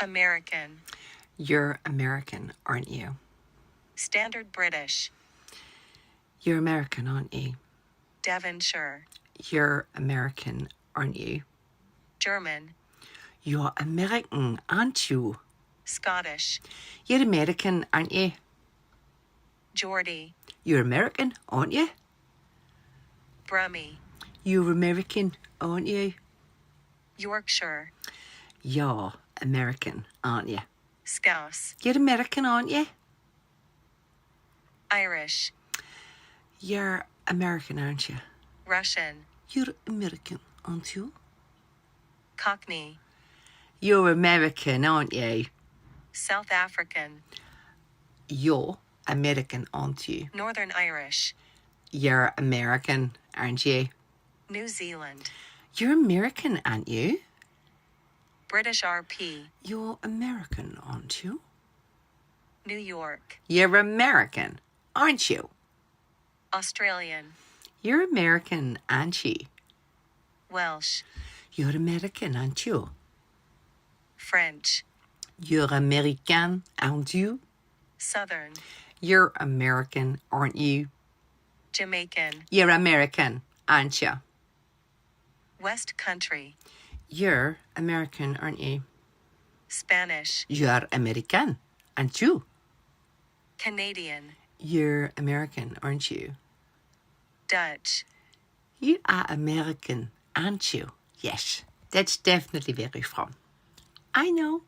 American. You're American, aren't you? Standard British. You're American, aren't you? Devonshire. You're American, aren't you? German. You're American, aren't you? Scottish. You're American, aren't you? Geordie. You're American, aren't you? Brummie. You're American, aren't you? Yorkshire. You're American, aren't you? Scouse. You're American, aren't you? Irish. You're American, aren't you? Russian. You're American, aren't you? Cockney. You're American, aren't you? South African. You're American, aren't you? Northern Irish. You're American, aren't you? New Zealand. You're American, aren't you? British RP. You're American, aren't you? New York. You're American, aren't you? Australian. You're American, aren't you? Welsh. You're American, aren't you? French. You're American, aren't you? Southern. You're American, aren't you? Jamaican. You're American, aren't you? West Country. You're American, aren't you? Spanish. You're American, aren't you? Canadian. You're American, aren't you? Dutch. You are American, aren't you? Yes, that's definitely where you're from. I know.